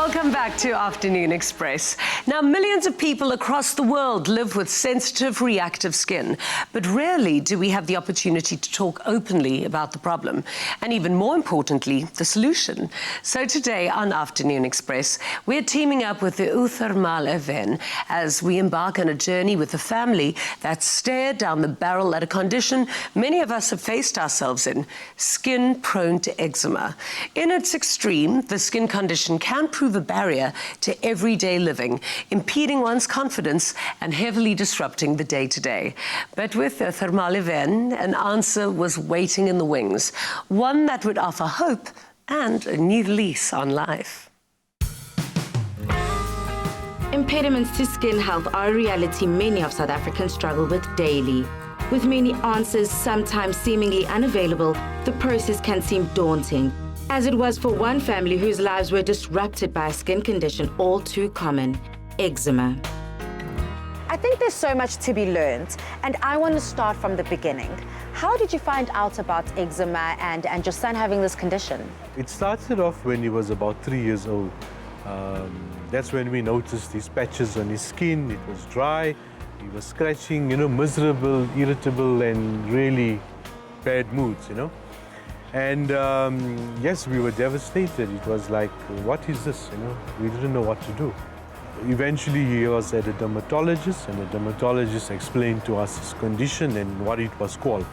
Welcome back to Afternoon Express. Now, millions of people across the world live with sensitive, reactive skin, but rarely do we have the opportunity to talk openly about the problem, and even more importantly, the solution. So today on Afternoon Express, we're teaming up with the Eau Thermale Avène as we embark on a journey with a family that stared down the barrel at a condition many of us have faced ourselves in: skin prone to eczema. In its extreme, the skin condition can prove a barrier to everyday living, impeding one's confidence and heavily disrupting the day-to-day. But with Eau Thermale Avène, an answer was waiting in the wings, one that would offer hope and a new lease on life. Impediments to skin health are a reality many of South Africans struggle with daily. With many answers sometimes seemingly unavailable, the process can seem daunting, as it was for one family whose lives were disrupted by a skin condition all too common: eczema. I think there's so much to be learned, and I want to start from the beginning. How did you find out about eczema and your son having this condition? It started off when he was about 3 years old. That's when we noticed these patches on his skin. It was dry, he was scratching, miserable, irritable, and really bad moods, And yes, we were devastated. It was like, what is this? We didn't know what to do. Eventually, he was at a dermatologist, and the dermatologist explained to us his condition and what it was called.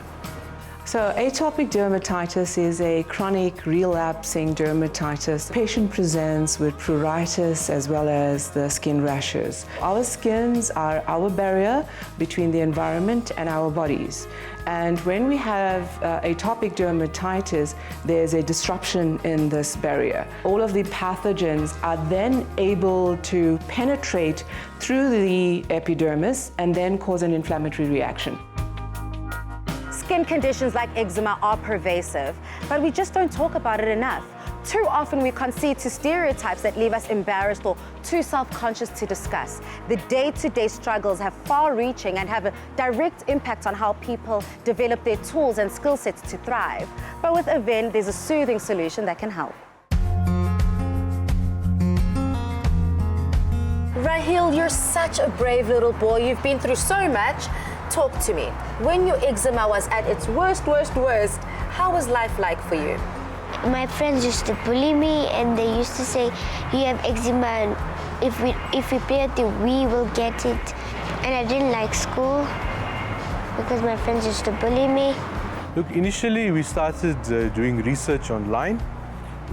So atopic dermatitis is a chronic relapsing dermatitis. The patient presents with pruritus as well as the skin rashes. Our skins are our barrier between the environment and our bodies. And when we have atopic dermatitis, there's a disruption in this barrier. All of the pathogens are then able to penetrate through the epidermis and then cause an inflammatory reaction. Skin conditions like eczema are pervasive, but we just don't talk about it enough. Too often we concede to stereotypes that leave us embarrassed or too self-conscious to discuss. The day-to-day struggles have far-reaching and have a direct impact on how people develop their tools and skill sets to thrive. But with Avène, there's a soothing solution that can help. Rahil, you're such a brave little boy. You've been through so much. Talk to me. When your eczema was at its worst, how was life like for you? My friends used to bully me, and they used to say, you have eczema, and if we play at the we will get it. And I didn't like school because my friends used to bully me. Look, initially we started doing research online.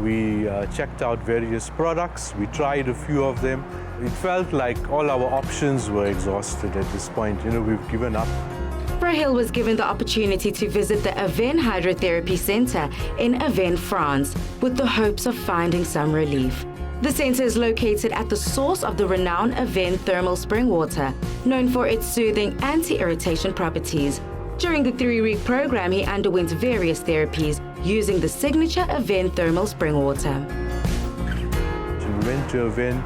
We checked out various products. We tried a few of them. It felt like all our options were exhausted at this point. We've given up. Rahil was given the opportunity to visit the Avène Hydrotherapy Center in Avène, France, with the hopes of finding some relief. The center is located at the source of the renowned Avène thermal spring water, known for its soothing anti-irritation properties. During the 3-week program, he underwent various therapies using the signature Avène thermal spring water. We went to Avène,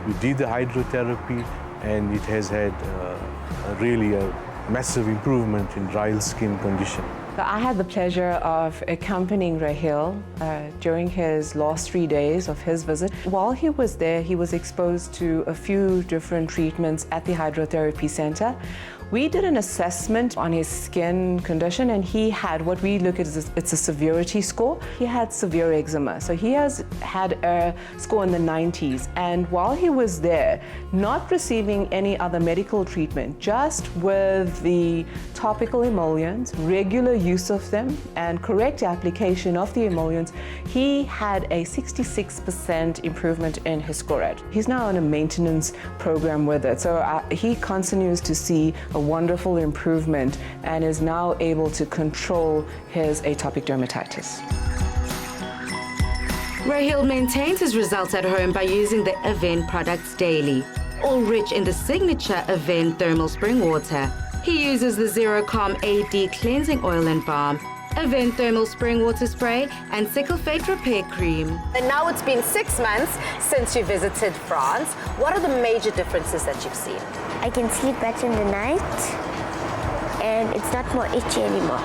we did the hydrotherapy, and it has had really a massive improvement in dry skin condition. So I had the pleasure of accompanying Rahil during his last 3 days of his visit. While he was there, he was exposed to a few different treatments at the hydrotherapy center. We did an assessment on his skin condition, and he had what we look at as it's a severity score. He had severe eczema, so he has had a score in the 90s. And while he was there, not receiving any other medical treatment, just with the topical emollients, regular use of them, and correct application of the emollients, he had a 66% improvement in his score. He's now on a maintenance program with it, so he continues to see a wonderful improvement and is now able to control his atopic dermatitis. Rahil maintains his results at home by using the Avène products daily, all rich in the signature Avène thermal spring water. He uses the Zero Calm AD cleansing oil and balm, Avène thermal spring water spray, and sickle fate repair cream. And now it's been 6 months since you visited France. What are the major differences that you've seen? I can sleep better in the night, and it's not more itchy anymore.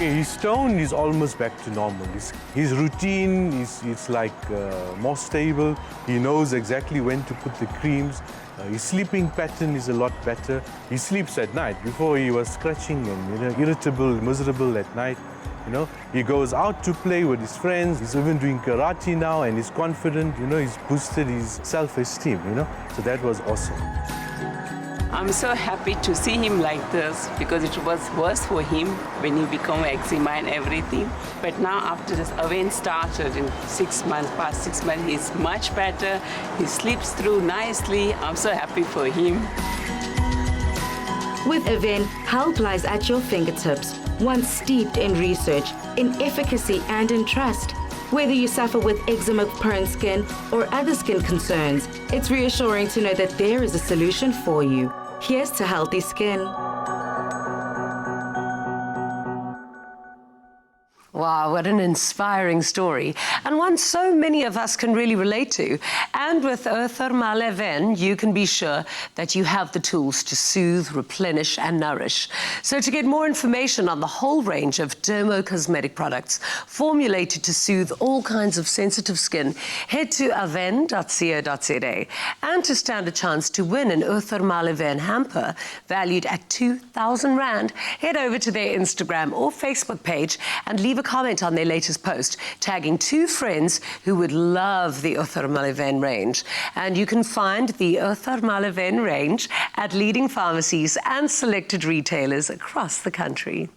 His tone is almost back to normal. His routine is like more stable. He knows exactly when to put the creams. His sleeping pattern is a lot better. He sleeps at night. Before he was scratching and irritable, miserable at night. He goes out to play with his friends. He's even doing karate now and he's confident. He's boosted his self-esteem. So that was awesome. I'm so happy to see him like this because it was worse for him when he became eczema and everything. But now after this Avène started in past 6 months, he's much better. He sleeps through nicely. I'm so happy for him. With Avène, help lies at your fingertips, one steeped in research, in efficacy and in trust. Whether you suffer with eczema-prone skin or other skin concerns, it's reassuring to know that there is a solution for you. Here's to healthy skin. Wow, what an inspiring story, and one so many of us can really relate to. And with Eau Thermale Avène, you can be sure that you have the tools to soothe, replenish, and nourish. So to get more information on the whole range of dermo-cosmetic products formulated to soothe all kinds of sensitive skin, head to avène.co.za. And to stand a chance to win an Eau Thermale Avène hamper valued at 2,000 Rand, head over to their Instagram or Facebook page and leave a comment on their latest post, tagging 2 friends who would love the Eau Thermale Avène range. And you can find the Eau Thermale Avène range at leading pharmacies and selected retailers across the country.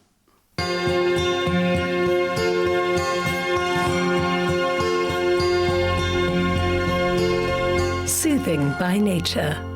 Soothing by nature.